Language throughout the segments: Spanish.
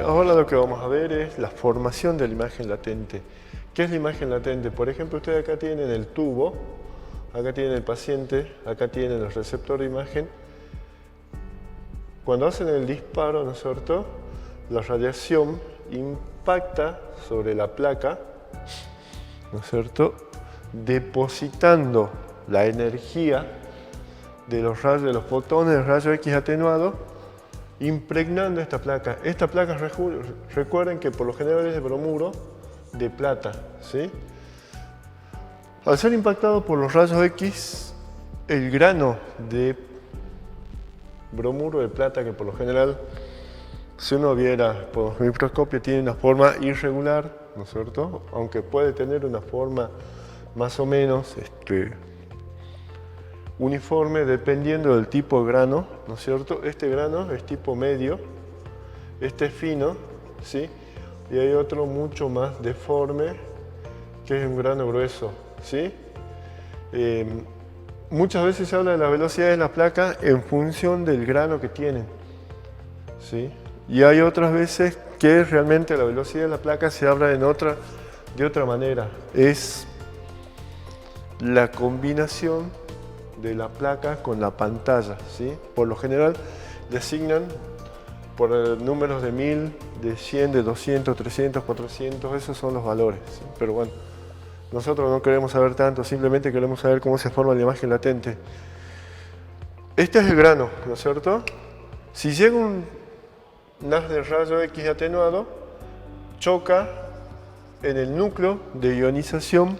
Ahora lo que vamos a ver es la formación de la imagen latente. ¿Qué es la imagen latente? Por ejemplo, ustedes acá tienen el tubo, acá tienen el paciente, acá tienen el receptor de imagen. Cuando hacen el disparo, ¿no es cierto?, la radiación impacta sobre la placa, ¿no es cierto?, depositando la energía de los rayos, de los fotones de rayos X atenuados, impregnando esta placa. Esta placa, recuerden que por lo general es de bromuro de plata, ¿sí? Al ser impactado por los rayos X, el grano de bromuro de plata, que por lo general, si uno viera por microscopio, tiene una forma irregular, ¿no es cierto?, aunque puede tener una forma más o menos uniforme dependiendo del tipo de grano, ¿no es cierto? Este grano es tipo medio, este es fino, ¿sí? Y hay otro mucho más deforme, que es un grano grueso, ¿sí? Muchas veces se habla de la velocidad de la placa en función del grano que tienen, ¿sí? Y hay otras veces que realmente la velocidad de la placa se habla de otra manera. Es la combinación de la placa con la pantalla, ¿sí? Por lo general designan por números de 1000, de 100, de 200, 300, 400, esos son los valores, ¿sí? Pero bueno, nosotros no queremos saber tanto, simplemente queremos saber cómo se forma la imagen latente. Este es el grano, ¿no es cierto? Si llega un haz de rayo X atenuado, choca en el núcleo de ionización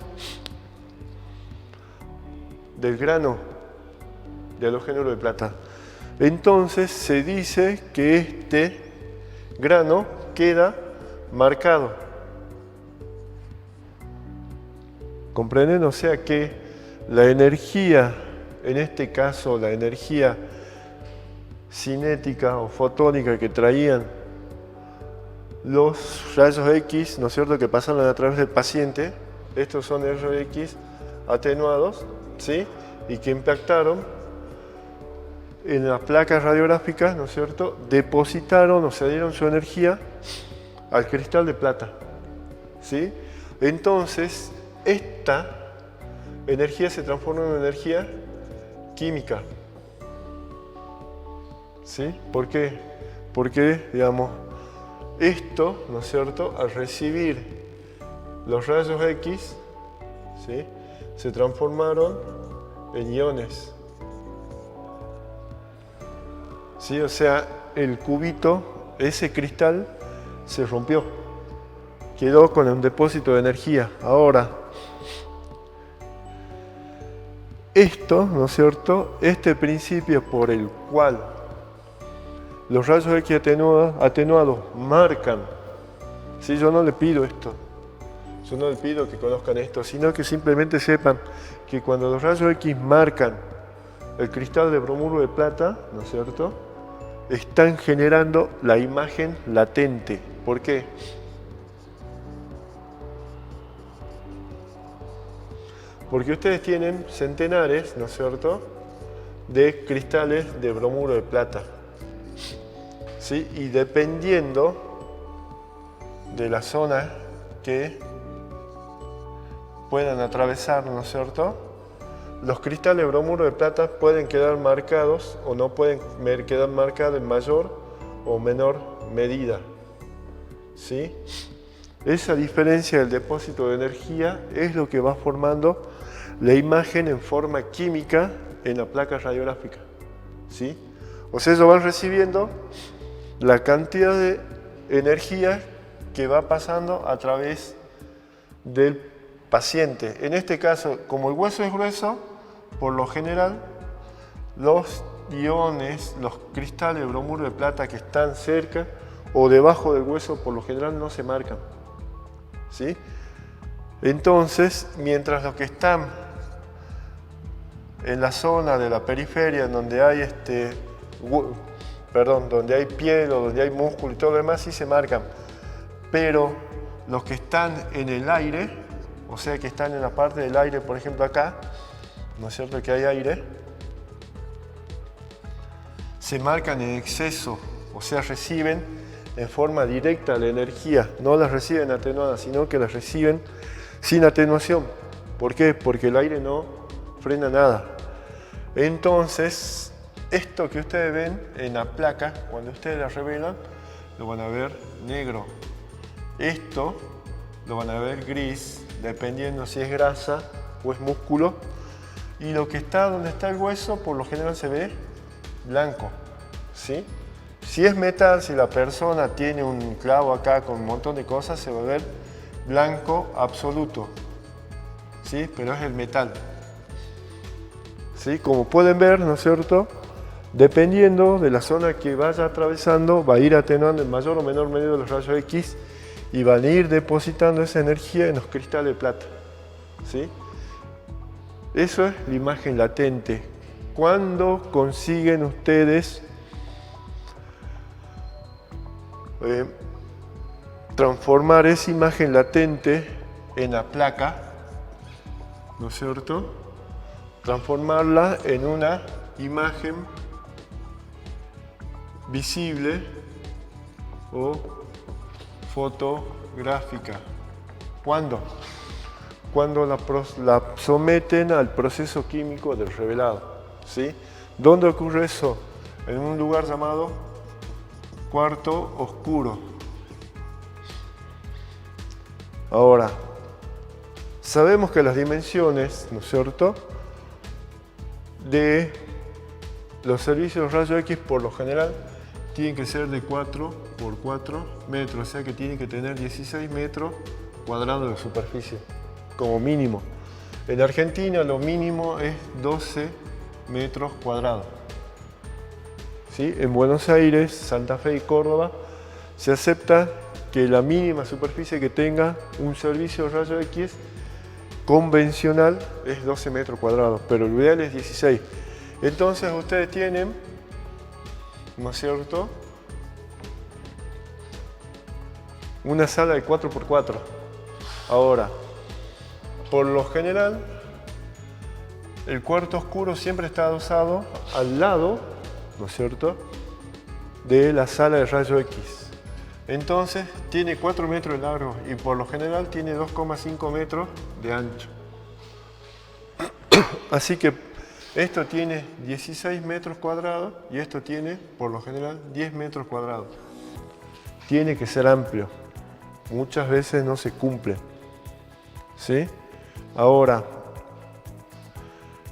del grano de halogénuro de plata. Entonces se dice que este grano queda marcado. ¿Comprenden? O sea que la energía, en este caso la energía cinética o fotónica que traían los rayos X, ¿no es cierto?, que pasaron a través del paciente, estos son rayos X atenuados, ¿sí?, y que impactaron en las placas radiográficas, ¿no es cierto?, depositaron o se dieron su energía al cristal de plata, ¿sí? Entonces, esta energía se transforma en una energía química, ¿sí? ¿Por qué? Porque, digamos, esto, ¿no es cierto?, al recibir los rayos X, ¿sí?, se transformaron en iones, ¿sí? O sea, el cubito, ese cristal, se rompió, quedó con un depósito de energía. Ahora, esto, ¿no es cierto?, este principio por el cual los rayos X atenuados marcan, ¿sí? Yo no le pido esto, yo no les pido que conozcan esto, sino que simplemente sepan que cuando los rayos X marcan el cristal de bromuro de plata, ¿no es cierto?, están generando la imagen latente. ¿Por qué? Porque ustedes tienen centenares, ¿no es cierto?, de cristales de bromuro de plata, ¿sí? Y dependiendo de la zona que puedan atravesar, ¿no es cierto?, los cristales de bromuro de plata pueden quedar marcados o no pueden quedar marcados en mayor o menor medida, ¿sí? Esa diferencia del depósito de energía es lo que va formando la imagen en forma química en la placa radiográfica, ¿sí? O sea, ellos van recibiendo la cantidad de energía que va pasando a través del paciente. En este caso, como el hueso es grueso, por lo general, los iones, los cristales de bromuro de plata que están cerca o debajo del hueso, por lo general no se marcan, ¿sí? Entonces, mientras los que están en la zona de la periferia, donde hay donde hay piel o donde hay músculo y todo lo demás, sí se marcan. Pero los que están en el aire, o sea que están en la parte del aire, por ejemplo acá, ¿no es cierto?, que hay aire, se marcan en exceso, o sea, reciben en forma directa la energía, no las reciben atenuadas, sino que las reciben sin atenuación. ¿Por qué? Porque el aire no frena nada. Entonces, esto que ustedes ven en la placa, cuando ustedes la revelan, lo van a ver negro. Esto lo van a ver gris, dependiendo si es grasa o es músculo. Y lo que está donde está el hueso, por lo general se ve blanco, ¿sí? Si es metal, si la persona tiene un clavo acá con un montón de cosas, se va a ver blanco absoluto, ¿sí? Pero es el metal, ¿sí? Como pueden ver, ¿no es cierto? Dependiendo de la zona que vaya atravesando, va a ir atenuando en mayor o menor medida los rayos X y van a ir depositando esa energía en los cristales de plata, ¿sí? Eso es la imagen latente. ¿Cuándo consiguen ustedes transformar esa imagen latente en la placa, ¿no es cierto? Transformarla en una imagen visible o fotográfica. ¿Cuándo? Cuando la someten al proceso químico del revelado, ¿sí? ¿Dónde ocurre eso? En un lugar llamado cuarto oscuro. Ahora, sabemos que las dimensiones, ¿no es cierto?, de los servicios de rayos X por lo general tienen que ser de 4 por 4 metros, o sea que tienen que tener 16 metros cuadrados de superficie, como mínimo. En Argentina lo mínimo es 12 metros cuadrados. ¿Sí? En Buenos Aires, Santa Fe y Córdoba se acepta que la mínima superficie que tenga un servicio de rayos X convencional es 12 metros cuadrados, pero lo ideal es 16. Entonces ustedes tienen, ¿no es cierto?, una sala de 4x4. Ahora, por lo general, el cuarto oscuro siempre está adosado al lado, ¿no es cierto?, de la sala de rayos X. Entonces tiene 4 metros de largo y por lo general tiene 2,5 metros de ancho. Así que esto tiene 16 metros cuadrados y esto tiene por lo general 10 metros cuadrados. Tiene que ser amplio. Muchas veces no se cumple, ¿sí? Ahora,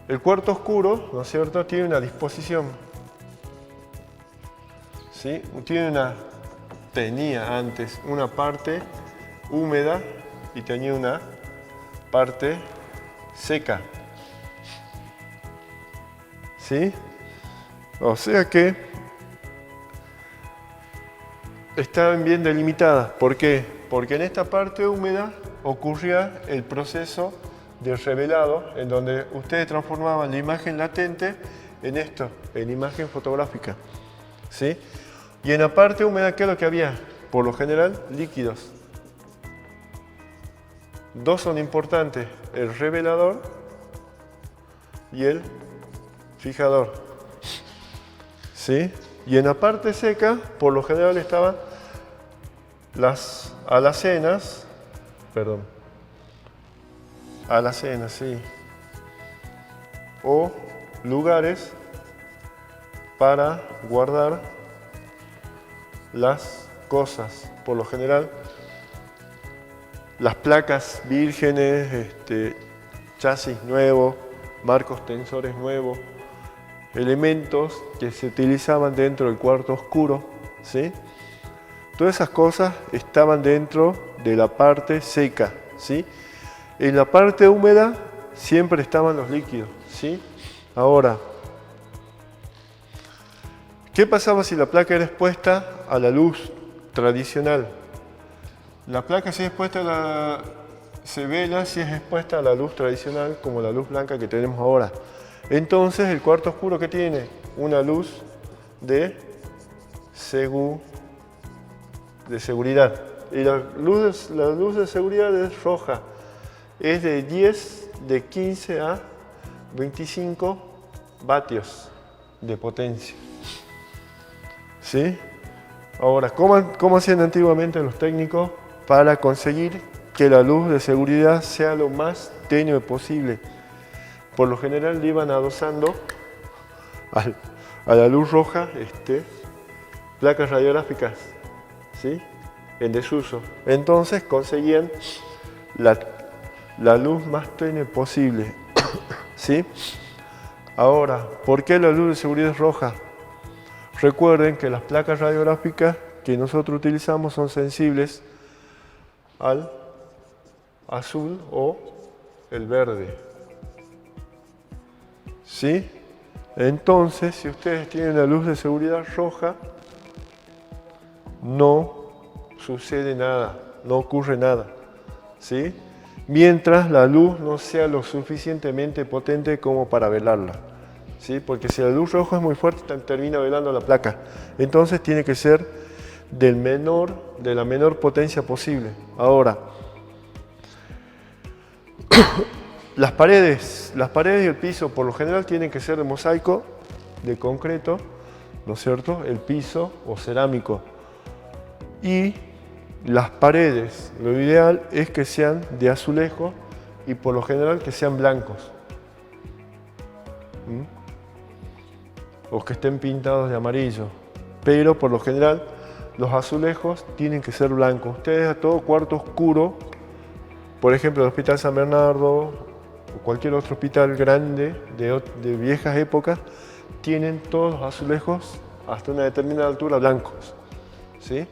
el cuarto oscuro, ¿no es cierto?, tiene una disposición, ¿sí? Tenía antes una parte húmeda y tenía una parte seca, ¿sí? O sea que estaban bien delimitadas. ¿Por qué? Porque en esta parte húmeda ocurría el proceso de revelado, en donde ustedes transformaban la imagen latente en esto, en imagen fotográfica, ¿sí? Y en la parte húmeda, ¿qué es lo que había? Por lo general, líquidos. Dos son importantes, el revelador y el fijador, ¿sí? Y en la parte seca, por lo general estaban las alacenas, sí, o lugares para guardar las cosas. Por lo general, las placas vírgenes, chasis nuevos, marcos tensores nuevos, elementos que se utilizaban dentro del cuarto oscuro, ¿sí? Todas esas cosas estaban dentro de la parte seca, ¿sí? En la parte húmeda siempre estaban los líquidos, ¿sí? Ahora, ¿qué pasaba si la placa era expuesta a la luz tradicional? La placa se vela si es expuesta a la luz tradicional, como la luz blanca que tenemos ahora. Entonces, el cuarto oscuro, ¿qué tiene? Una luz de seguridad. Y la luz de seguridad es roja. Es de 15 a 25 vatios de potencia. ¿Sí? Ahora, ¿cómo hacían antiguamente los técnicos para conseguir que la luz de seguridad sea lo más tenue posible? Por lo general le iban adosando a la luz roja placas radiográficas, ¿sí?, en desuso. Entonces conseguían la luz más tenue posible, ¿sí? Ahora, ¿por qué la luz de seguridad es roja? Recuerden que las placas radiográficas que nosotros utilizamos son sensibles al azul o el verde, ¿sí? Entonces, si ustedes tienen la luz de seguridad roja, no sucede nada, no ocurre nada, ¿sí?, mientras la luz no sea lo suficientemente potente como para velarla, ¿sí? Porque si la luz roja es muy fuerte, termina velando la placa. Entonces tiene que ser de la menor potencia posible. Ahora, las paredes y el piso por lo general tienen que ser de mosaico, de concreto, ¿no es cierto?, el piso o cerámico. Y las paredes, lo ideal es que sean de azulejo y por lo general que sean blancos. O que estén pintados de amarillo. Pero por lo general los azulejos tienen que ser blancos. Ustedes a todo cuarto oscuro, por ejemplo el Hospital San Bernardo o cualquier otro hospital grande de viejas épocas, tienen todos los azulejos hasta una determinada altura blancos, ¿sí?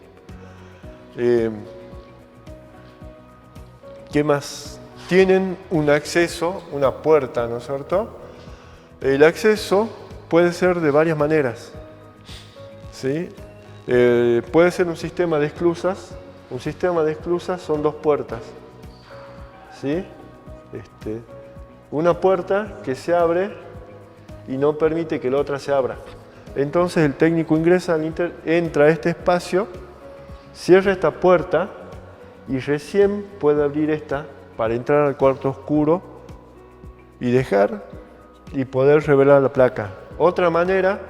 ¿Qué más? Tienen un acceso, una puerta, ¿no es cierto? El acceso puede ser de varias maneras, ¿sí? Puede ser un sistema de esclusas. Un sistema de esclusas son dos puertas, ¿sí? Una puerta que se abre y no permite que la otra se abra. Entonces el técnico ingresa, entra a este espacio, cierra esta puerta y recién puede abrir esta para entrar al cuarto oscuro y poder revelar la placa. Otra manera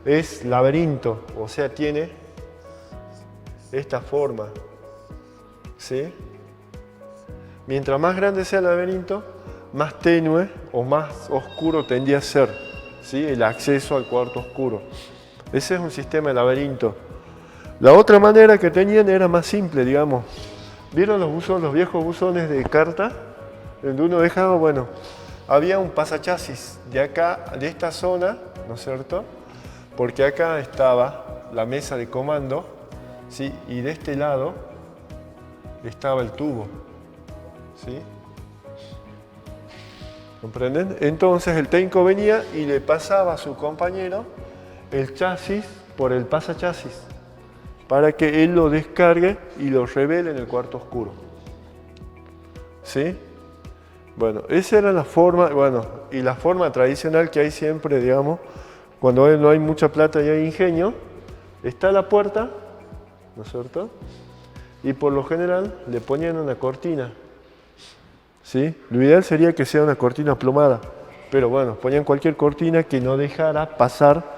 es laberinto, o sea, tiene esta forma, ¿sí? Mientras más grande sea el laberinto, más tenue o más oscuro tendría a ser, ¿sí?, el acceso al cuarto oscuro. Ese es un sistema de laberinto. La otra manera que tenían era más simple, digamos. ¿Vieron los viejos buzones de carta? Donde uno dejaba, bueno, había un pasachasis de acá, de esta zona, ¿no es cierto? Porque acá estaba la mesa de comando, ¿sí?, y de este lado estaba el tubo, ¿sí? ¿Comprenden? Entonces el técnico venía y le pasaba a su compañero el chasis por el pasachasis para que él lo descargue y lo revele en el cuarto oscuro, ¿sí? Bueno, esa era la forma, y la forma tradicional que hay siempre, digamos, cuando no hay mucha plata y hay ingenio, está la puerta, ¿no es cierto? Y por lo general le ponían una cortina, ¿sí? Lo ideal sería que sea una cortina plomada, pero bueno, ponían cualquier cortina que no dejara pasar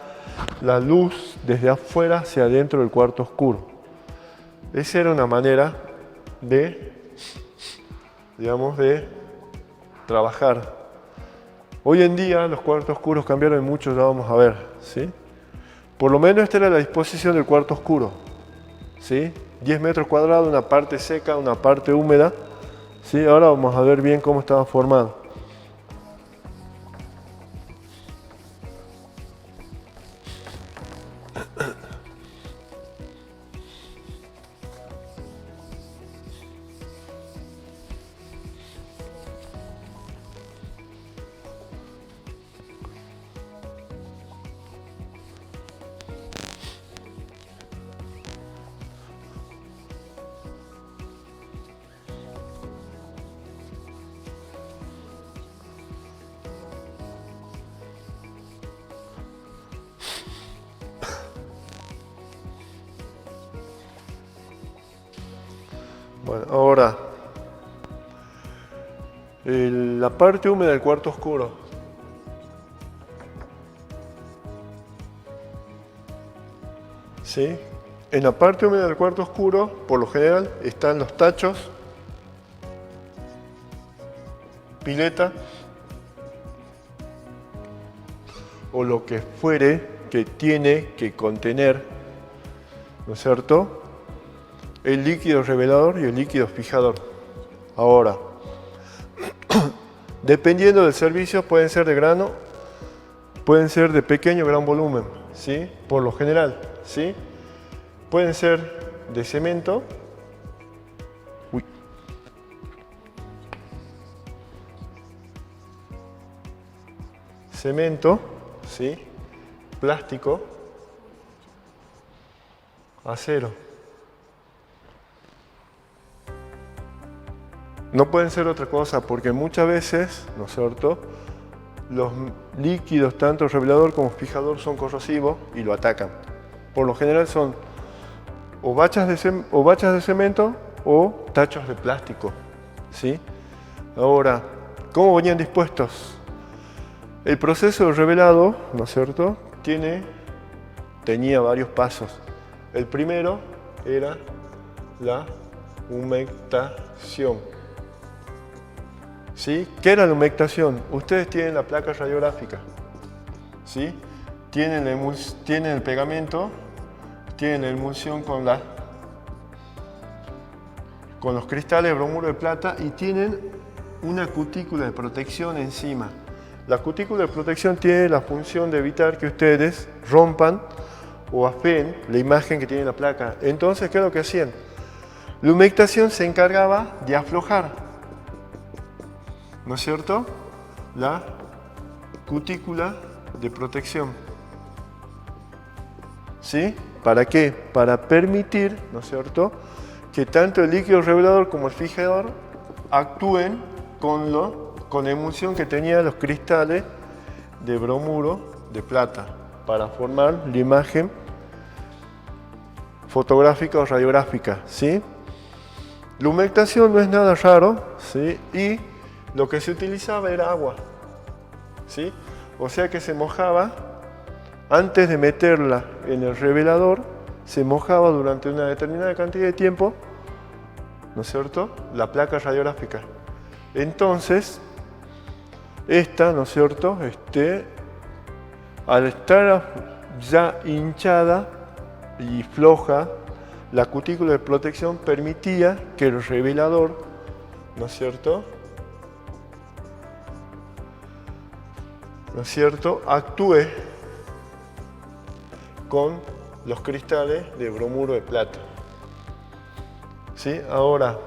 la luz desde afuera hacia adentro del cuarto oscuro. Esa era una manera de, digamos, de trabajar. Hoy en día los cuartos oscuros cambiaron mucho, ya vamos a ver, ¿sí? Por lo menos esta era la disposición del cuarto oscuro, ¿sí? 10 metros cuadrados, una parte seca, una parte húmeda, ¿sí? Ahora vamos a ver bien cómo estaba formado. Bueno, ahora, la parte húmeda del cuarto oscuro. ¿Sí? En la parte húmeda del cuarto oscuro, por lo general, están los tachos, pileta o lo que fuere que tiene que contener, ¿no es cierto?, el líquido revelador y el líquido fijador. Ahora, dependiendo del servicio, pueden ser de grano, pueden ser de pequeño o gran volumen, ¿sí?, por lo general, ¿sí? Pueden ser de cemento, ¿sí?, plástico, acero. No pueden ser otra cosa porque muchas veces, ¿no es cierto?, los líquidos, tanto revelador como fijador, son corrosivos y lo atacan. Por lo general son o bachas de cemento o tachos de plástico, ¿sí? Ahora, ¿cómo venían dispuestos? El proceso de revelado, ¿no es cierto?, tenía varios pasos. El primero era la humectación. ¿Sí? ¿Qué era la humectación? Ustedes tienen la placa radiográfica, ¿sí? Tienen el pegamento, tienen la emulsión con los cristales de bromuro de plata y tienen una cutícula de protección encima. La cutícula de protección tiene la función de evitar que ustedes rompan o afeen la imagen que tiene la placa. Entonces, ¿qué es lo que hacían? La humectación se encargaba de aflojar, ¿no es cierto?, la cutícula de protección. ¿Sí? ¿Para qué? Para permitir, ¿no es cierto?, que tanto el líquido revelador como el fijador actúen con la emulsión que tenían los cristales de bromuro de plata para formar la imagen fotográfica o radiográfica, ¿sí? La humectación no es nada raro, ¿sí?, y lo que se utilizaba era agua, ¿sí? O sea que se mojaba, antes de meterla en el revelador, se mojaba durante una determinada cantidad de tiempo, ¿no es cierto?, la placa radiográfica. Entonces, esta, ¿no es cierto?, al estar ya hinchada y floja, la cutícula de protección permitía que el revelador, ¿no es cierto?, actúe con los cristales de bromuro de plata. ¿Sí? Ahora,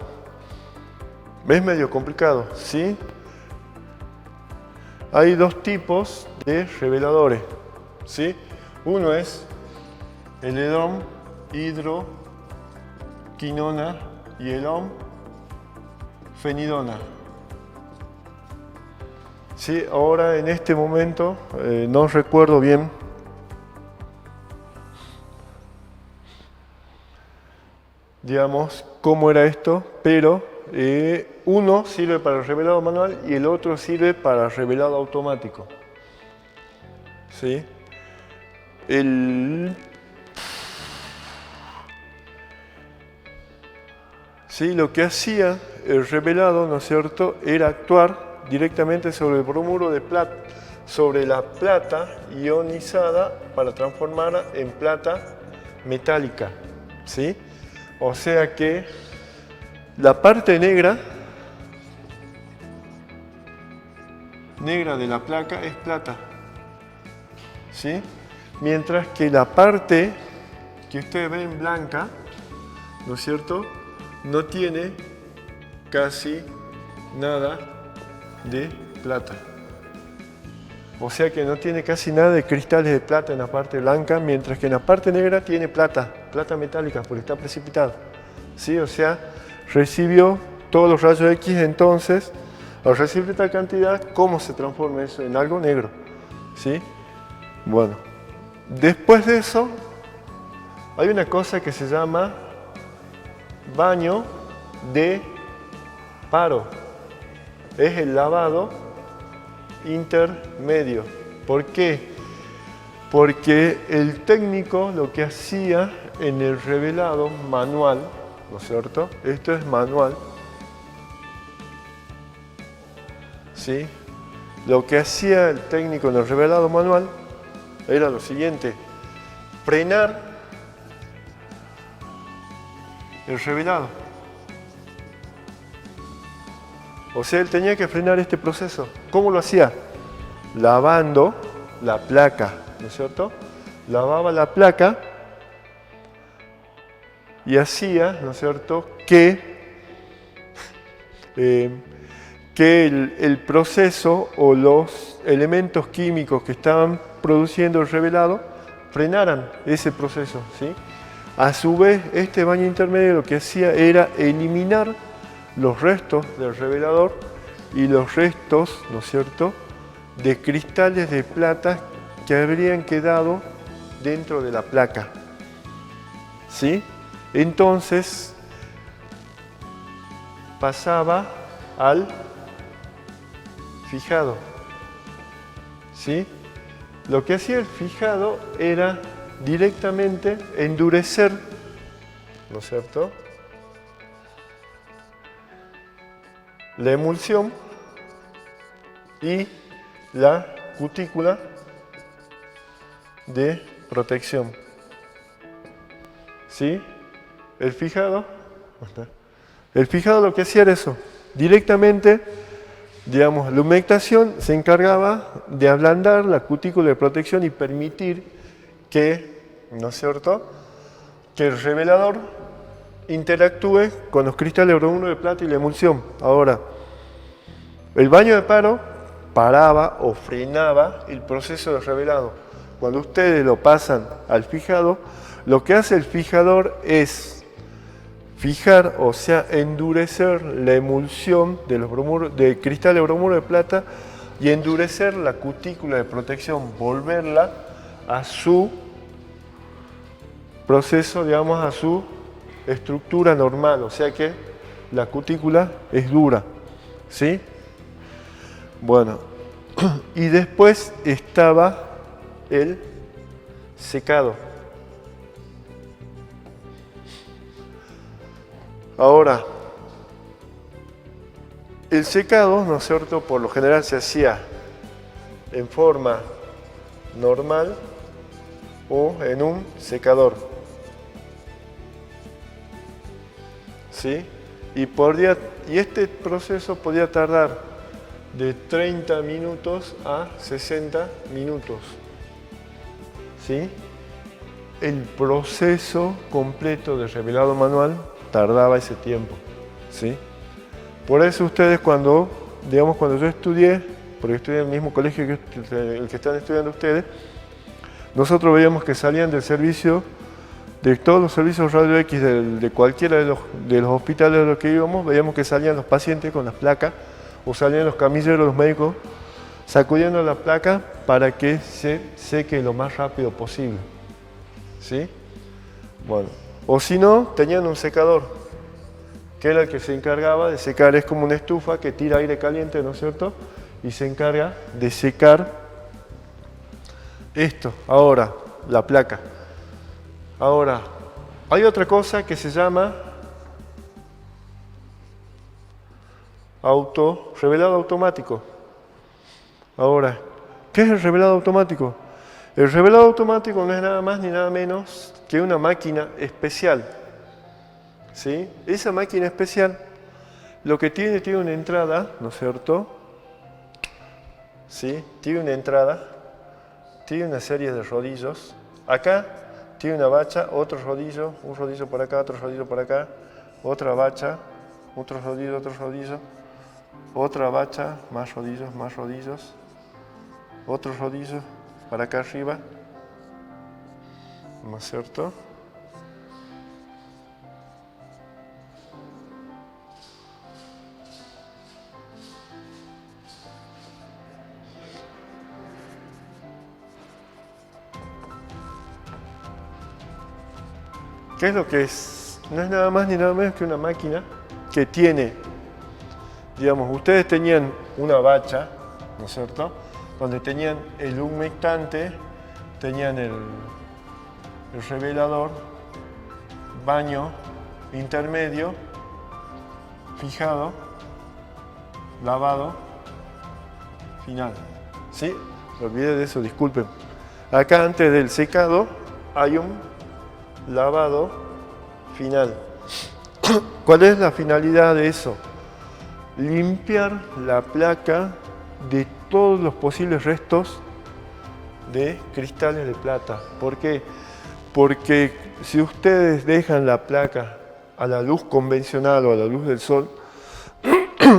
es medio complicado, ¿sí? Hay dos tipos de reveladores, ¿sí? Uno es el edom hidroquinona y el edom fenidona. Sí, ahora en este momento no recuerdo bien digamos cómo era esto, pero uno sirve para el revelado manual y el otro sirve para el revelado automático. ¿Sí? Sí, lo que hacía el revelado, ¿no es cierto?, era actuar directamente sobre el bromuro de plata, sobre la plata ionizada para transformarla en plata metálica, ¿sí? O sea que la parte negra de la placa es plata, ¿sí? Mientras que la parte que ustedes ven blanca, ¿no es cierto?, no tiene casi nada de plata. O sea que no tiene casi nada de cristales de plata en la parte blanca, mientras que en la parte negra tiene plata metálica, porque está precipitado. ¿Sí? O sea, recibió todos los rayos X, entonces, al recibir tal cantidad, ¿cómo se transforma eso en algo negro? ¿Sí? Bueno, después de eso, hay una cosa que se llama baño de paro. Es el lavado intermedio. ¿Por qué? Porque el técnico lo que hacía en el revelado manual, ¿no es cierto? Esto es manual, ¿sí? Lo que hacía el técnico en el revelado manual era lo siguiente: frenar el revelado. O sea, él tenía que frenar este proceso. ¿Cómo lo hacía? Lavando la placa, ¿no es cierto? Lavaba la placa y hacía, ¿no es cierto?, que el proceso o los elementos químicos que estaban produciendo el revelado frenaran ese proceso, ¿sí? A su vez, este baño intermedio lo que hacía era eliminar los restos del revelador y los restos, ¿no es cierto?, de cristales de plata que habrían quedado dentro de la placa, ¿sí? Entonces pasaba al fijado, ¿sí? Lo que hacía el fijado era directamente endurecer, ¿no es cierto?, la emulsión y la cutícula de protección, ¿sí? El fijado lo que hacía era eso, directamente, digamos, la humectación se encargaba de ablandar la cutícula de protección y permitir que, ¿no es cierto?, que el revelador interactúe con los cristales de bromuro de plata y la emulsión. Ahora, el baño de paro paraba o frenaba el proceso de revelado. Cuando ustedes lo pasan al fijado, lo que hace el fijador es fijar, o sea, endurecer la emulsión de los de cristal de bromuro de plata y endurecer la cutícula de protección, volverla a su proceso, digamos, a su estructura normal, o sea que la cutícula es dura, ¿sí? Bueno, y después estaba el secado. Ahora, el secado, ¿no es cierto?, por lo general se hacía en forma normal o en un secador, ¿sí? Y este proceso podía tardar de 30 minutos a 60 minutos, ¿sí? El proceso completo de revelado manual tardaba ese tiempo, ¿sí? Por eso ustedes cuando yo estudié, porque estudié en el mismo colegio que el que están estudiando ustedes, nosotros veíamos que salían del servicio, de todos los servicios radio X de cualquiera de los hospitales a los que íbamos, veíamos que salían los pacientes con las placas o salían los camilleros, los médicos, sacudiendo la placa para que se seque lo más rápido posible, ¿sí? Bueno, o si no, tenían un secador, que era el que se encargaba de secar. Es como una estufa que tira aire caliente, ¿no es cierto?, y se encarga de secar esto, ahora, la placa. Ahora, hay otra cosa que se llama revelado automático. Ahora, ¿qué es el revelado automático? El revelado automático no es nada más ni nada menos que una máquina especial, ¿sí? Esa máquina especial lo que tiene una entrada, ¿no es cierto?, ¿sí? Tiene una entrada, tiene una serie de rodillos. Acá tiene una bacha, otro rodillo, un rodillo por acá, otro rodillo por acá, otra bacha, otro rodillo, otra bacha, más rodillos, otro rodillo para acá arriba, ¿no es cierto? ¿Qué es lo que es? No es nada más ni nada menos que una máquina que tiene, digamos, ustedes tenían una bacha, ¿no es cierto?, donde tenían el humectante, tenían el revelador, baño intermedio, fijado, lavado, final. ¿Sí? Me olvidé de eso, disculpen. Acá antes del secado hay un lavado final. ¿Cuál es la finalidad de eso? Limpiar la placa de todos los posibles restos de cristales de plata. ¿Por qué? Porque si ustedes dejan la placa a la luz convencional o a la luz del sol,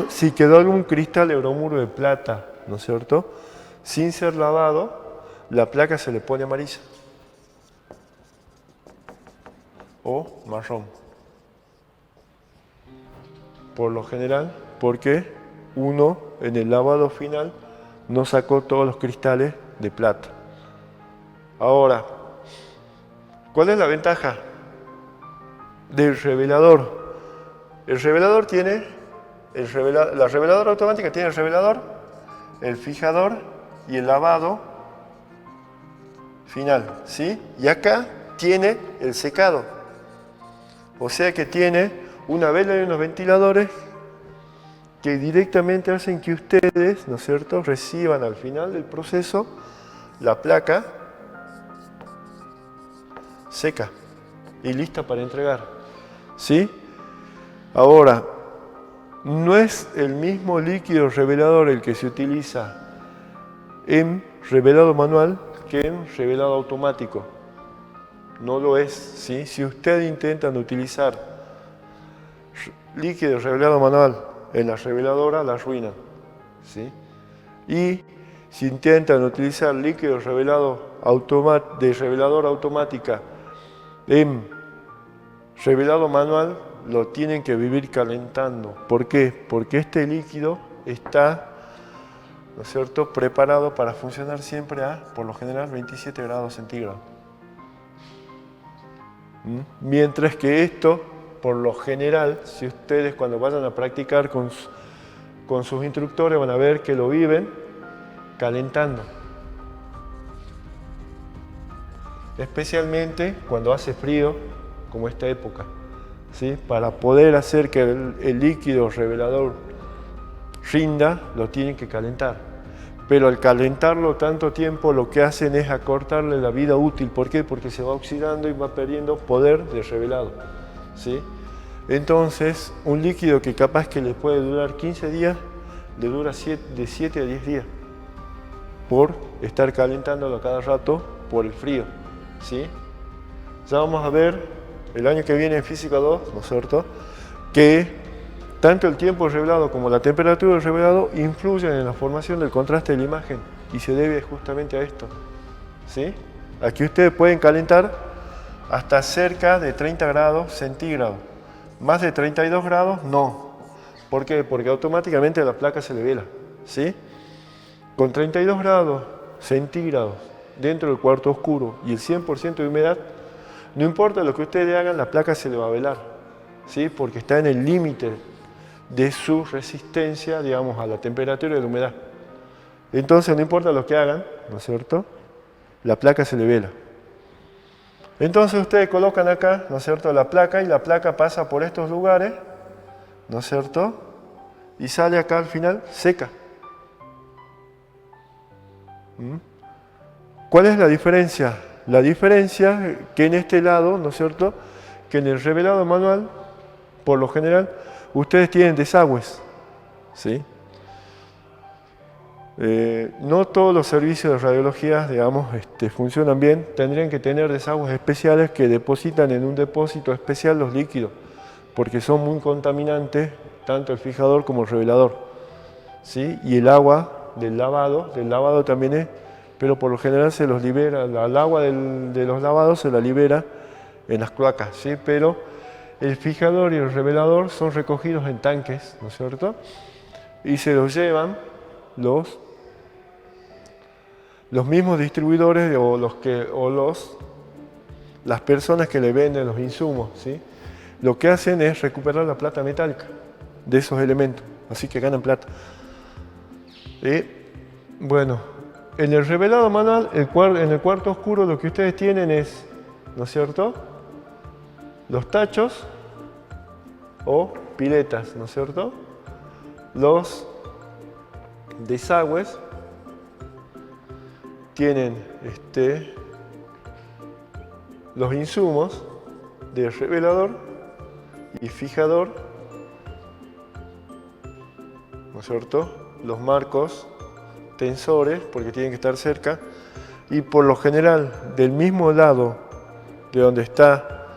si quedó algún cristal de bromuro de plata, ¿no es cierto?, sin ser lavado, la placa se le pone amarilla o marrón. Por lo general, porque uno en el lavado final no sacó todos los cristales de plata. Ahora, ¿cuál es la ventaja del revelador? El revelador tiene, la reveladora automática tiene el revelador, el fijador y el lavado final, ¿sí? Y acá tiene el secado. O sea que tiene una vela y unos ventiladores que directamente hacen que ustedes, ¿no es cierto?, reciban al final del proceso la placa seca y lista para entregar, ¿sí? Ahora, no es el mismo líquido revelador el que se utiliza en revelado manual que en revelado automático. No lo es, ¿sí? Si ustedes intentan utilizar líquido revelado manual en la reveladora, la arruinan, ¿sí? Y si intentan utilizar líquido revelado de reveladora automática en revelado manual, lo tienen que vivir calentando. ¿Por qué? Porque este líquido está, ¿no es cierto?, preparado para funcionar siempre a, por lo general, 27 grados centígrados. Mientras que esto, por lo general, si ustedes cuando vayan a practicar con sus instructores van a ver que lo viven calentando. Especialmente cuando hace frío, como esta época, ¿sí? Para poder hacer que el líquido revelador rinda, lo tienen que calentar. Pero al calentarlo tanto tiempo, lo que hacen es acortarle la vida útil. ¿Por qué? Porque se va oxidando y va perdiendo poder de revelado, ¿sí? Entonces, un líquido que capaz que le puede durar 15 días, le dura de 7 a 10 días, por estar calentándolo cada rato por el frío, ¿sí? Ya vamos a ver el año que viene en Física 2, ¿no es cierto?, que tanto el tiempo de revelado como la temperatura del revelado influyen en la formación del contraste de la imagen y se debe justamente a esto, ¿sí? Aquí ustedes pueden calentar hasta cerca de 30 grados centígrados. Más de 32 grados, no. ¿Por qué? Porque automáticamente la placa se le vela, ¿sí? Con 32 grados centígrados dentro del cuarto oscuro y el 100% de humedad, no importa lo que ustedes hagan, la placa se le va a velar, ¿sí? Porque está en el límite de su resistencia, digamos, a la temperatura y la humedad. Entonces, no importa lo que hagan, ¿no es cierto?, la placa se le vela. Entonces ustedes colocan acá, ¿no es cierto?, la placa, y la placa pasa por estos lugares, ¿no es cierto?, y sale acá al final seca. ¿Cuál es la diferencia? La diferencia que en este lado, ¿no es cierto?, que en el revelado manual, por lo general, ustedes tienen desagües, ¿sí? No todos los servicios de radiología, digamos, funcionan bien. Tendrían que tener desagües especiales que depositan en un depósito especial los líquidos, porque son muy contaminantes, tanto el fijador como el revelador, ¿sí? Y el agua del lavado también es, pero por lo general se los libera, el agua de los lavados se la libera en las cloacas, ¿sí? Pero el fijador y el revelador son recogidos en tanques, ¿no es cierto?, y se los llevan los mismos distribuidores las personas que le venden los insumos, ¿sí? Lo que hacen es recuperar la plata metálica de esos elementos, así que ganan plata. Bueno, En el revelado manual, en el cuarto oscuro, lo que ustedes tienen es, ¿no es cierto?, los tachos o piletas, ¿no es cierto?, los desagües tienen los insumos de revelador y fijador, ¿no es cierto?, los marcos tensores, porque tienen que estar cerca, y por lo general del mismo lado de donde está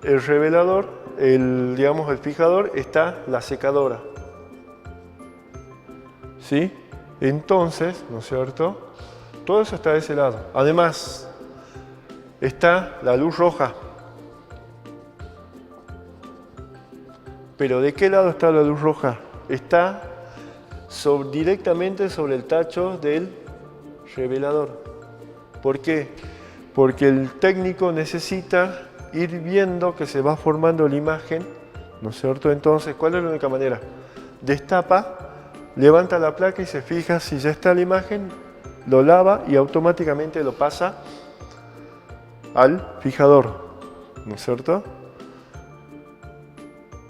el revelador, digamos el fijador, está la secadora. ¿Sí? Entonces, ¿no es cierto?, todo eso está de ese lado. Además, está la luz roja. ¿Pero de qué lado está la luz roja? Está directamente sobre el tacho del revelador. ¿Por qué? Porque el técnico necesita ir viendo que se va formando la imagen, ¿no es cierto? Entonces, ¿cuál es la única manera? Destapa, levanta la placa y se fija si ya está la imagen, lo lava y automáticamente lo pasa al fijador, ¿no es cierto?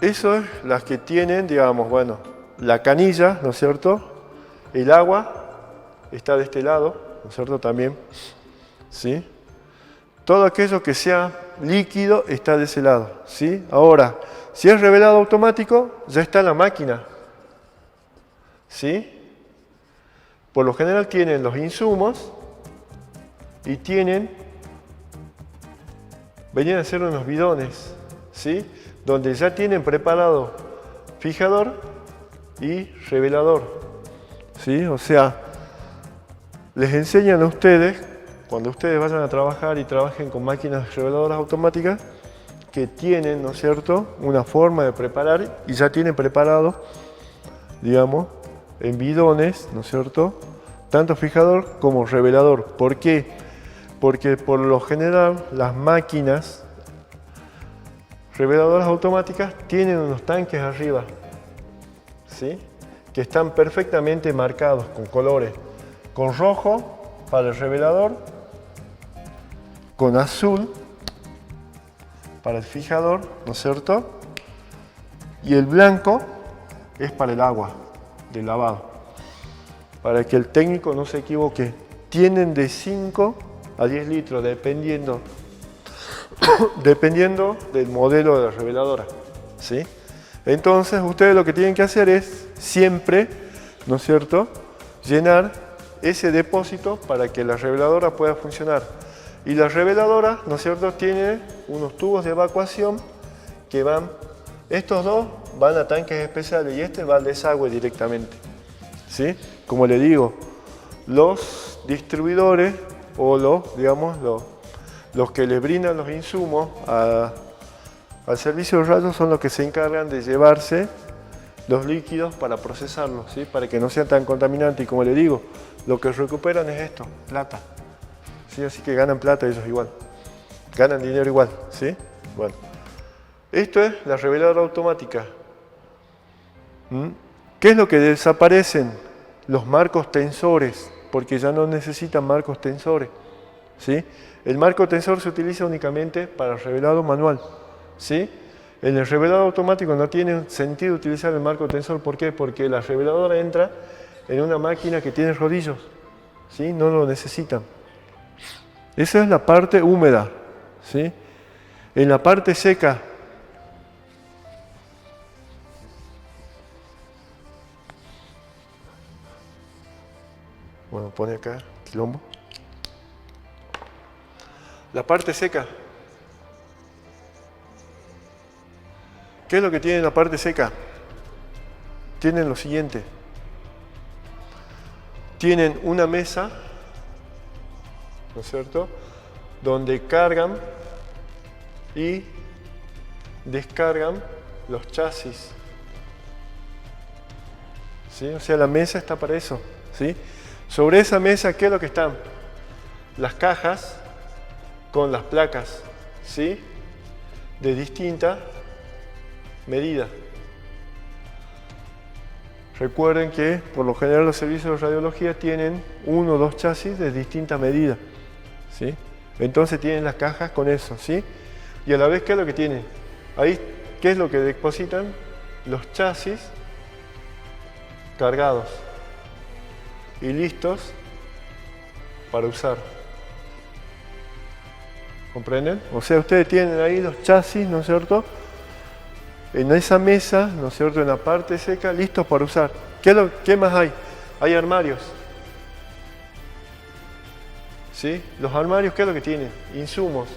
Eso es las que tienen, digamos, bueno, la canilla, ¿no es cierto? El agua está de este lado, ¿no es cierto? También, ¿sí? Todo aquello que sea líquido está de ese lado, ¿sí? Ahora, si es revelado automático, ya está en la máquina, ¿sí? Por lo general tienen los insumos y venían a ser unos bidones, ¿sí?, donde ya tienen preparado fijador y revelador, ¿sí? O sea, les enseñan a ustedes, cuando ustedes vayan a trabajar y trabajen con máquinas reveladoras automáticas, que tienen, ¿no es cierto?, una forma de preparar y ya tienen preparado, digamos, en bidones, ¿no es cierto?, tanto fijador como revelador. ¿Por qué? Porque por lo general las máquinas reveladoras automáticas tienen unos tanques arriba, ¿sí?, que están perfectamente marcados con colores, con rojo para el revelador, con azul para el fijador, ¿no es cierto?, y el blanco es para el agua del lavado, para que el técnico no se equivoque. Tienen de 5 a 10 litros, dependiendo del modelo de la reveladora, ¿sí? Entonces, ustedes lo que tienen que hacer es siempre, ¿no es cierto?, llenar ese depósito para que la reveladora pueda funcionar. Y la reveladora, ¿no es cierto?, tiene unos tubos de evacuación que van, estos dos van a tanques especiales y este va al desagüe directamente, ¿sí? Como le digo, los distribuidores o los que le brindan los insumos al servicio de rayos son los que se encargan de llevarse los líquidos para procesarlos, ¿sí?, para que no sean tan contaminantes. Y como le digo, lo que recuperan es esto, plata, ¿sí? Así que ganan plata ellos igual, ganan dinero igual, ¿sí? Bueno, esto es la reveladora automática. ¿Qué es lo que desaparecen? Los marcos tensores, porque ya no necesitan marcos tensores, ¿sí? El marco tensor se utiliza únicamente para el revelado manual, ¿sí? En el revelado automático no tiene sentido utilizar el marco tensor. ¿Por qué? Porque la reveladora entra en una máquina que tiene rodillos, ¿sí? No lo necesitan. Esa es la parte húmeda, ¿sí? En la parte seca, bueno, pone acá quilombo. La parte seca. ¿Qué es lo que tiene la parte seca? Tienen lo siguiente. Tienen una mesa, ¿no es cierto?, donde cargan y descargan los chasis, ¿sí? O sea, la mesa está para eso, ¿sí? Sobre esa mesa, ¿qué es lo que están? Las cajas con las placas, ¿sí?, de distinta medida. Recuerden que por lo general los servicios de radiología tienen 1 o 2 chasis de distinta medida, ¿sí? Entonces tienen las cajas con eso, ¿sí? Y a la vez, ¿qué es lo que tienen? Ahí, ¿qué es lo que depositan? Los chasis cargados y listos para usar. ¿Comprenden? O sea, ustedes tienen ahí los chasis, ¿no es cierto? En esa mesa, ¿no es cierto? En la parte seca, listos para usar. ¿Qué más hay? Hay armarios. ¿Sí? Los armarios, ¿qué es lo que tienen? Insumos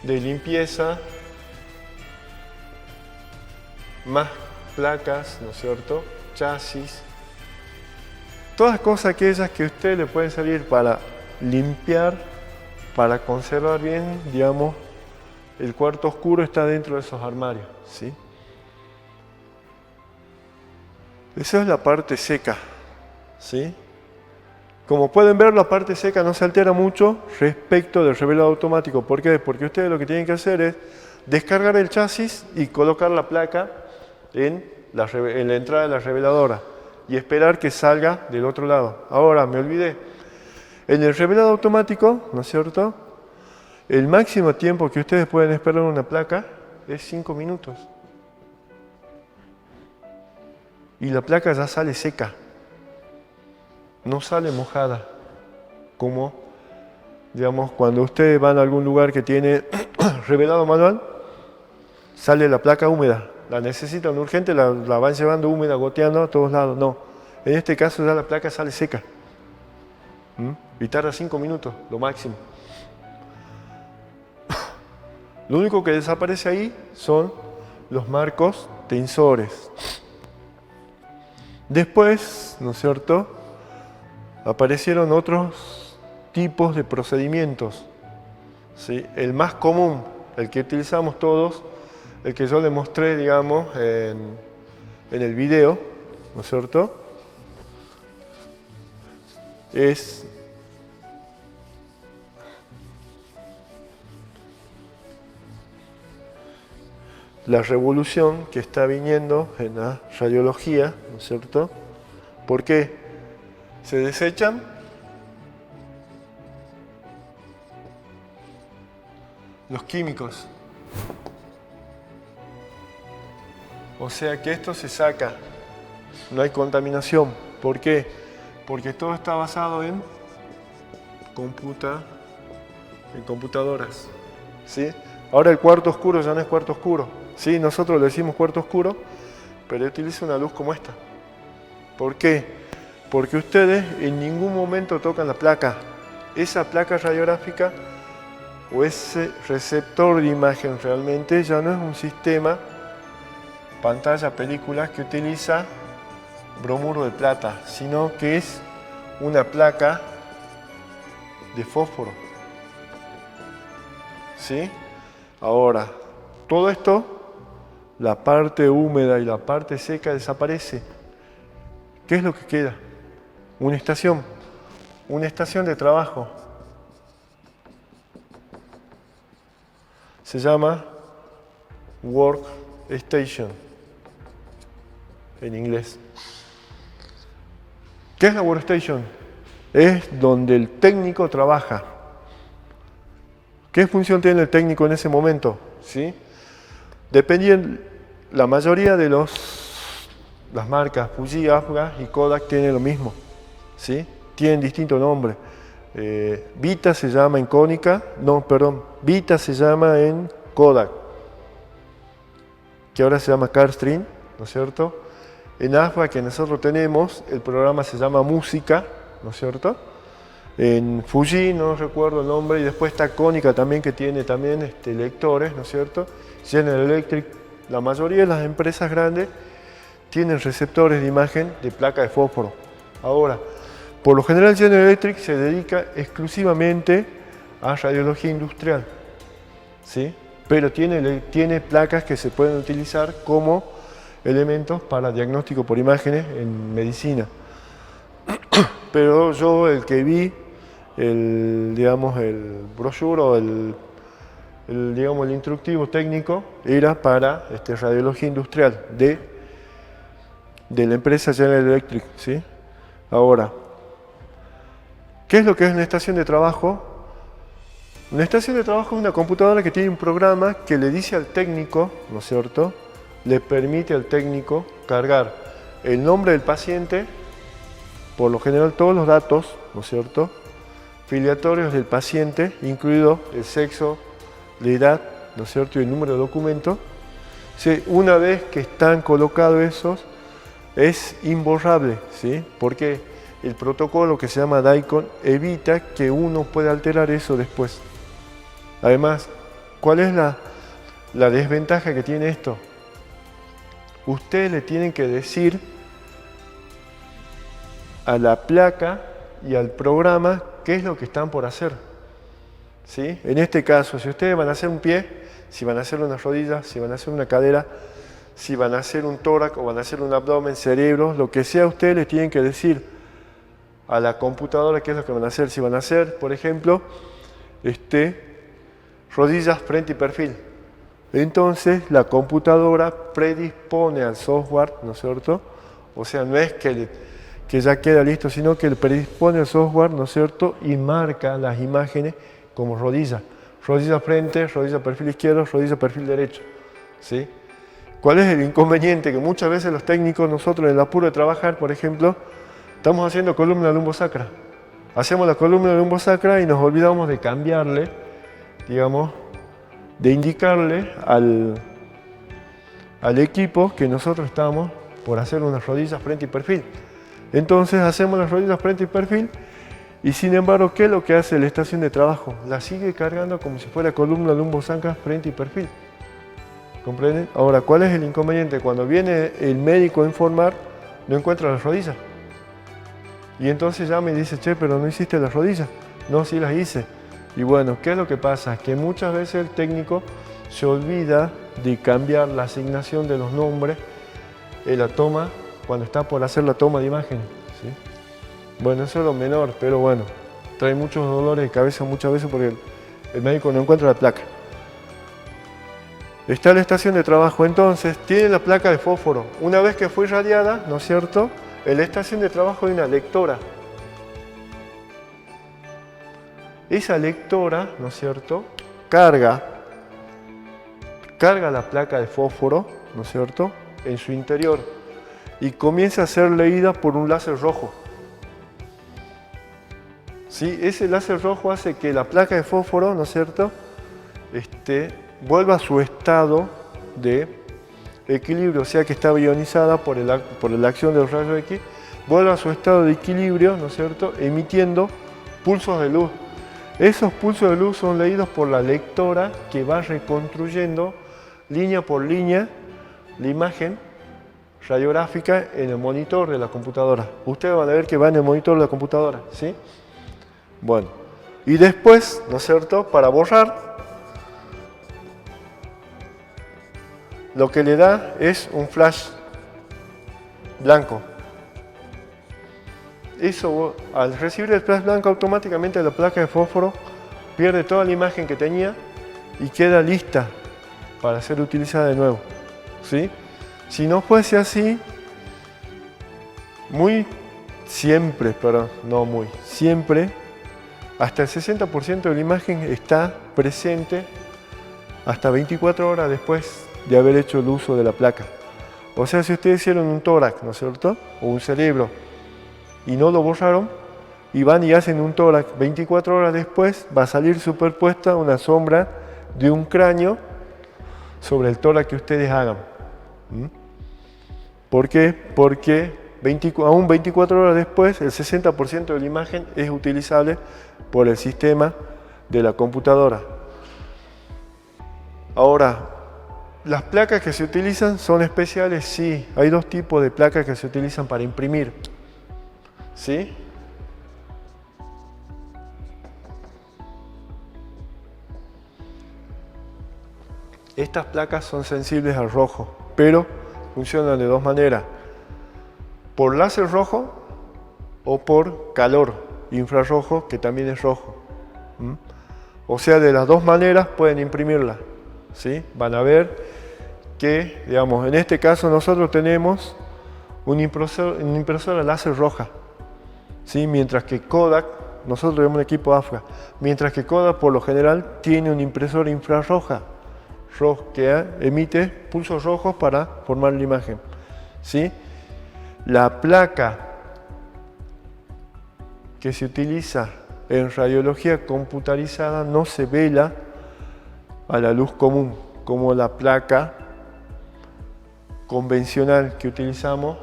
de limpieza, más placas, ¿no es cierto? Chasis. Todas cosas aquellas que a usted le pueden servir para limpiar, para conservar bien, digamos, el cuarto oscuro está dentro de esos armarios, ¿sí? Esa es la parte seca, ¿sí? Como pueden ver, la parte seca no se altera mucho respecto del revelado automático. ¿Por qué? Porque ustedes lo que tienen que hacer es descargar el chasis y colocar la placa en la entrada de la reveladora y esperar que salga del otro lado. Ahora, me olvidé. En el revelado automático, ¿no es cierto? El máximo tiempo que ustedes pueden esperar una placa es 5 minutos. Y la placa ya sale seca. No sale mojada. Como, digamos, cuando ustedes van a algún lugar que tiene revelado manual, sale la placa húmeda. La necesitan urgente, la van llevando húmeda, goteando a todos lados. No. En este caso ya la placa sale seca. Y tarda 5 minutos, lo máximo. Lo único que desaparece ahí son los marcos tensores. Después, ¿no es cierto?, aparecieron otros tipos de procedimientos, ¿sí? El más común, el que utilizamos todos, el que yo les mostré, digamos, en el video, ¿no es cierto?, es la revolución que está viniendo en la radiología, ¿no es cierto? ¿Por qué? Se desechan los químicos. O sea que esto se saca, no hay contaminación. ¿Por qué? Porque todo está basado en computadoras, ¿sí? Ahora el cuarto oscuro ya no es cuarto oscuro. Sí, nosotros le decimos cuarto oscuro, pero utiliza una luz como esta. ¿Por qué? Porque ustedes en ningún momento tocan la placa. Esa placa radiográfica o ese receptor de imagen realmente ya no es un sistema pantalla, películas que utiliza bromuro de plata, sino que es una placa de fósforo. ¿Sí? Ahora, todo esto, la parte húmeda y la parte seca desaparece. ¿Qué es lo que queda? Una estación de trabajo. Se llama workstation en inglés. ¿Qué es la workstation? Es donde el técnico trabaja. ¿Qué función tiene el técnico en ese momento? ¿Sí? Dependiendo, la mayoría de las marcas Fuji, AFGA y Kodak tienen lo mismo, ¿sí? Tienen distinto nombre. Vita se llama en Vita se llama en Kodak, que ahora se llama Carstream, ¿no es cierto? En AFGA que nosotros tenemos, el programa se llama Música, ¿no es cierto? En Fuji, no recuerdo el nombre, y después está Konica también, que tiene también lectores, ¿no es cierto? General Electric, la mayoría de las empresas grandes tienen receptores de imagen de placa de fósforo. Ahora, por lo general General Electric se dedica exclusivamente a radiología industrial, ¿sí? Pero tiene placas que se pueden utilizar como elementos para diagnóstico por imágenes en medicina. Pero yo el que vi, el brochure o el instructivo técnico era para radiología industrial de de la empresa General Electric, ¿sí? Ahora, ¿qué es lo que es una estación de trabajo? Una estación de trabajo es una computadora que tiene un programa que le dice al técnico, ¿no es cierto? Le permite al técnico cargar el nombre del paciente, por lo general todos los datos, ¿no es cierto?, filiatorios del paciente, incluido el sexo, la edad, ¿no es cierto?, y el número de documento. Sí, una vez que están colocados esos, es imborrable, ¿sí? Porque el protocolo que se llama DICOM evita que uno pueda alterar eso después. Además, ¿cuál es la desventaja que tiene esto? Ustedes le tienen que decir a la placa y al programa qué es lo que están por hacer, ¿sí? En este caso, si ustedes van a hacer un pie, si van a hacer una rodilla, si van a hacer una cadera, si van a hacer un tórax o van a hacer un abdomen, cerebro, lo que sea, ustedes les tienen que decir a la computadora qué es lo que van a hacer. Si van a hacer, por ejemplo, rodillas, frente y perfil, entonces la computadora predispone al software, ¿no es cierto? O sea, no es que ya queda listo, sino que le predispone al software, ¿no es cierto? Y marca las imágenes como rodilla. Rodilla frente, rodilla perfil izquierdo, rodilla perfil derecho, ¿sí? ¿Cuál es el inconveniente? Que muchas veces los técnicos, nosotros en el apuro de trabajar, por ejemplo, estamos haciendo columna lumbosacra. Hacemos la columna lumbosacra y nos olvidamos de cambiarle, digamos, de indicarle al equipo que nosotros estamos por hacer unas rodillas frente y perfil. Entonces hacemos las rodillas frente y perfil y sin embargo, ¿qué es lo que hace la estación de trabajo? La sigue cargando como si fuera columna lumbosacra frente y perfil. ¿Comprenden? Ahora, ¿cuál es el inconveniente? Cuando viene el médico a informar, no encuentra las rodillas. Y entonces llama y dice, che, pero no hiciste las rodillas. No, sí las hice. Y bueno, ¿qué es lo que pasa? Que muchas veces el técnico se olvida de cambiar la asignación de los nombres en la toma, cuando está por hacer la toma de imagen, ¿sí? Bueno, eso es lo menor, pero bueno, trae muchos dolores de cabeza muchas veces porque el médico no encuentra la placa. Está la estación de trabajo, entonces tiene la placa de fósforo. Una vez que fue irradiada, ¿no es cierto?, en la estación de trabajo hay una lectora. Esa lectora, ¿no es cierto?, carga la placa de fósforo, ¿no es cierto?, en su interior y comienza a ser leída por un láser rojo. ¿Sí? Ese láser rojo hace que la placa de fósforo, ¿no es cierto?, vuelva a su estado de equilibrio, o sea que está ionizada por la acción de los rayos X, vuelve a su estado de equilibrio, ¿no es cierto?, emitiendo pulsos de luz. Esos pulsos de luz son leídos por la lectora que va reconstruyendo línea por línea la imagen radiográfica en el monitor de la computadora. Ustedes van a ver que va en el monitor de la computadora, ¿sí? Bueno, y después, ¿no es cierto?, para borrar, lo que le da es un flash blanco. Eso, al recibir el flash blanco, automáticamente la placa de fósforo pierde toda la imagen que tenía y queda lista para ser utilizada de nuevo, ¿sí? Si no fuese así, siempre, hasta el 60% de la imagen está presente hasta 24 horas después de haber hecho el uso de la placa. O sea, si ustedes hicieron un tórax, ¿no es cierto?, o un cerebro, y no lo borraron, y van y hacen un tórax, 24 horas después va a salir superpuesta una sombra de un cráneo sobre el tórax que ustedes hagan. ¿Por qué? Porque aún 24 horas después, el 60% de la imagen es utilizable por el sistema de la computadora. Ahora, las placas que se utilizan son especiales, sí. Hay dos tipos de placas que se utilizan para imprimir, ¿sí? Estas placas son sensibles al rojo, pero funcionan de dos maneras: por láser rojo o por calor infrarrojo, que también es rojo. O sea, de las dos maneras pueden imprimirla, ¿sí? Van a ver que, digamos, en este caso nosotros tenemos una impresora láser roja, ¿sí? Mientras que Kodak, nosotros tenemos un equipo AFGA, mientras que Kodak por lo general tiene una impresora infrarroja que emite pulsos rojos para formar la imagen, ¿sí? La placa que se utiliza en radiología computarizada no se vela a la luz común, como la placa convencional que utilizamos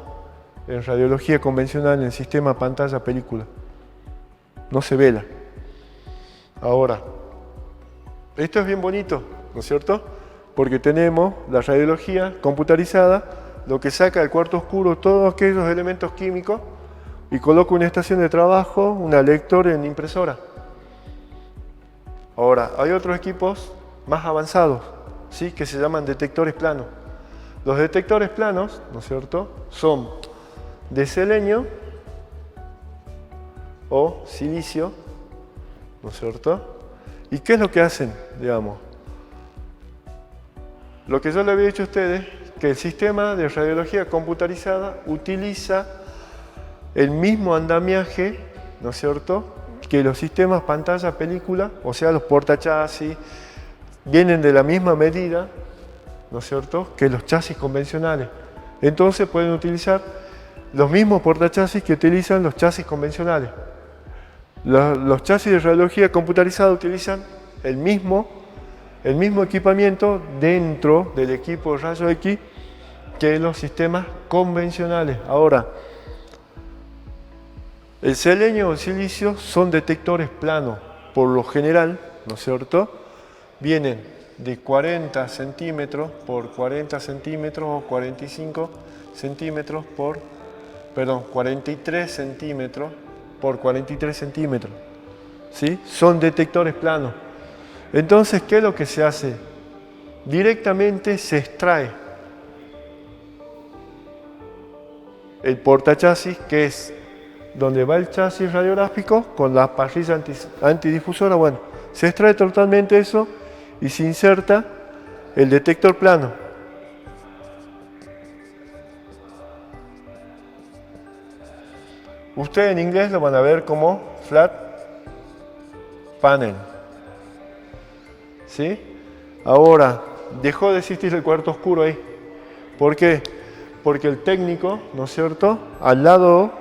en radiología convencional en el sistema pantalla-película. No se vela. Ahora, esto es bien bonito, ¿no es cierto? Porque tenemos la radiología computarizada, lo que saca del cuarto oscuro todos aquellos elementos químicos y coloca una estación de trabajo, una lector en impresora. Ahora, hay otros equipos más avanzados, ¿sí? Que se llaman detectores planos. Los detectores planos, ¿no es cierto?, son de selenio o silicio, ¿no es cierto? ¿Y qué es lo que hacen, digamos? Lo que yo le había dicho a ustedes, que el sistema de radiología computarizada utiliza el mismo andamiaje, ¿no es cierto?, que los sistemas pantalla-película, o sea, los portachasis, vienen de la misma medida, ¿no es cierto?, que los chasis convencionales. Entonces pueden utilizar los mismos portachasis que utilizan los chasis convencionales. Los chasis de radiología computarizada utilizan el mismo equipamiento dentro del equipo de rayos X que los sistemas convencionales. Ahora, el selenio o el silicio son detectores planos. Por lo general, ¿no es cierto?, vienen de 40 centímetros por 40 centímetros o 45 centímetros por, 43 centímetros por 43 centímetros. ¿Sí? Son detectores planos. Entonces, ¿qué es lo que se hace? Directamente se extrae el portachasis, que es donde va el chasis radiográfico con la parrilla antidifusora. Bueno, se extrae totalmente eso y se inserta el detector plano. Ustedes en inglés lo van a ver como flat panel. ¿Sí? Ahora, dejó de existir el cuarto oscuro ahí. ¿Por qué? Porque el técnico, ¿no es cierto?, al lado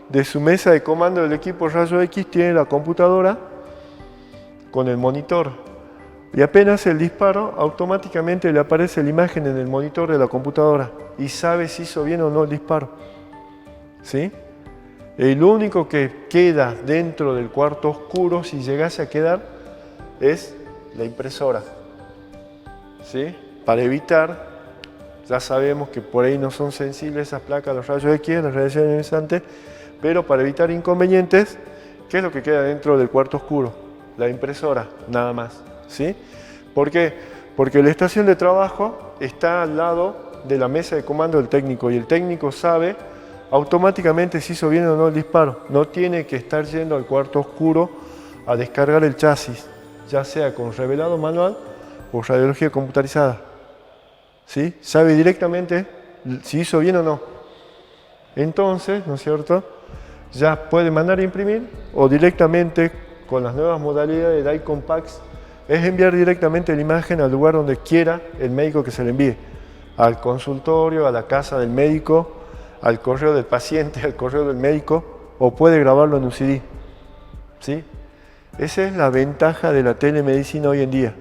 de su mesa de comando del equipo rayos X tiene la computadora con el monitor. Y apenas el disparo, automáticamente le aparece la imagen en el monitor de la computadora y sabe si hizo bien o no el disparo. ¿Sí? El único que queda dentro del cuarto oscuro, si llegase a quedar, es la impresora. ¿Sí? Para evitar, ya sabemos que por ahí no son sensibles esas placas a los rayos X, a las radiaciones ionizantes, pero para evitar inconvenientes, ¿qué es lo que queda dentro del cuarto oscuro? La impresora, nada más. ¿Sí? ¿Por qué? Porque la estación de trabajo está al lado de la mesa de comando del técnico y el técnico sabe automáticamente si hizo bien o no el disparo. No tiene que estar yendo al cuarto oscuro a descargar el chasis, ya sea con revelado manual o radiología computarizada. ¿Sí? Sabe directamente si hizo bien o no. Entonces, ¿no es cierto?, ya puede mandar a imprimir o directamente con las nuevas modalidades de Die Compacts es enviar directamente la imagen al lugar donde quiera el médico que se le envíe. Al consultorio, a la casa del médico, al correo del paciente, al correo del médico, o puede grabarlo en un CD. ¿Sí? Esa es la ventaja de la telemedicina hoy en día.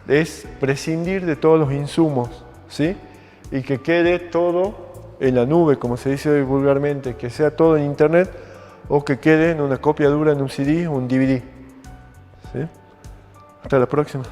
Es prescindir de todos los insumos, ¿sí? Y que quede todo en la nube, como se dice hoy vulgarmente, que sea todo en internet o que quede en una copia dura en un CD o un DVD. ¿Sí? Hasta la próxima.